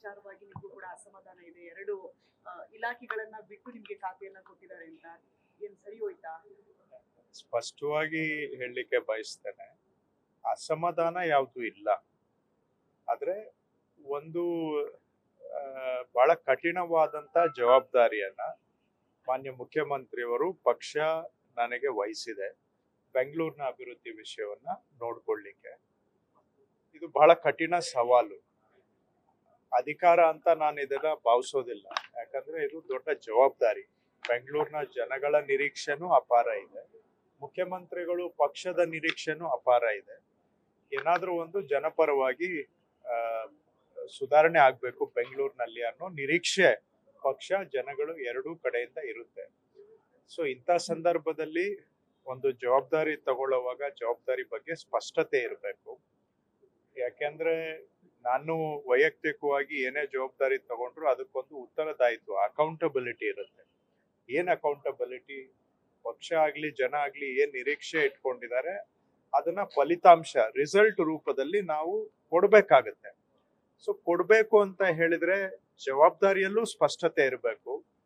ವಿಚಾರವಾಗಿ ನಿಮಗೂ ಕೂಡ ಅಸಮಾಧಾನ ಇದೆ. ಎರಡು ಇಲಾಖೆಗಳನ್ನ ಬಿಟ್ಟು ನಿಮ್ಗೆ ಖಾತೆಯನ್ನ ಕೊಟ್ಟಿದ್ದಾರೆ ಅಂತ ಏನ್ ಸರಿ ಹೋಯ್ತಾ? ಸ್ಪಷ್ಟವಾಗಿ ಹೇಳಲಿಕ್ಕೆ ಬಯಸ್ತೇನೆ, ಅಸಮಾಧಾನ ಯಾವುದು ಇಲ್ಲ. ಆದ್ರೆ ಒಂದು ಬಹಳ ಕಠಿಣವಾದಂತ ಜವಾಬ್ದಾರಿಯನ್ನ ಮಾನ್ಯ ಮುಖ್ಯಮಂತ್ರಿಯವರು ಪಕ್ಷ ನನಗೆ ವಹಿಸಿದೆ. ಬೆಂಗಳೂರಿನ ಅಭಿವೃದ್ಧಿ ವಿಷಯವನ್ನ ನೋಡ್ಕೊಳ್ಳಿಕ್ಕೆ ಇದು ಬಹಳ ಕಠಿಣ ಸವಾಲು. ಅಧಿಕಾರ ಅಂತ ನಾನು ಇದನ್ನ ಭಾವಿಸೋದಿಲ್ಲ, ಯಾಕಂದ್ರೆ ಇದು ದೊಡ್ಡ ಜವಾಬ್ದಾರಿ. ಬೆಂಗಳೂರಿನ ಜನಗಳ ನಿರೀಕ್ಷೆನೂ ಅಪಾರ ಇದೆ, ಮುಖ್ಯಮಂತ್ರಿಗಳು ಪಕ್ಷದ ನಿರೀಕ್ಷೆನೂ ಅಪಾರ ಇದೆ. ಏನಾದ್ರೂ ಒಂದು ಜನಪರವಾಗಿ ಸುಧಾರಣೆ ಆಗ್ಬೇಕು ಬೆಂಗಳೂರಿನಲ್ಲಿ ಅನ್ನೋ ನಿರೀಕ್ಷೆ ಪಕ್ಷ ಜನಗಳು ಎರಡೂ ಕಡೆಯಿಂದ ಇರುತ್ತೆ. ಸೊ ಇಂಥ ಸಂದರ್ಭದಲ್ಲಿ ಒಂದು ಜವಾಬ್ದಾರಿ ತಗೊಳ್ಳುವಾಗ ಜವಾಬ್ದಾರಿ ಬಗ್ಗೆ ಸ್ಪಷ್ಟತೆ ಇರಬೇಕು. ಯಾಕೆಂದ್ರೆ ನಾನು ವೈಯಕ್ತಿಕವಾಗಿ ಏನೇ ಜವಾಬ್ದಾರಿ ತಗೊಂಡ್ರು ಅದಕ್ಕೊಂದು ಉತ್ತರದಾಯಿತ್ವ, ಅಕೌಂಟಬಿಲಿಟಿ ಇರುತ್ತೆ. ಏನ್ ಅಕೌಂಟಬಿಲಿಟಿ? ಪಕ್ಷ ಆಗ್ಲಿ ಜನ ಆಗ್ಲಿ ಏನ್ ನಿರೀಕ್ಷೆ ಇಟ್ಕೊಂಡಿದ್ದಾರೆ ಅದನ್ನ ಫಲಿತಾಂಶ ರಿಸಲ್ಟ್ ರೂಪದಲ್ಲಿ ನಾವು ಕೊಡ್ಬೇಕಾಗತ್ತೆ. ಸೊ ಕೊಡ್ಬೇಕು ಅಂತ ಹೇಳಿದ್ರೆ ಜವಾಬ್ದಾರಿಯಲ್ಲೂ ಸ್ಪಷ್ಟತೆ ಇರಬೇಕು,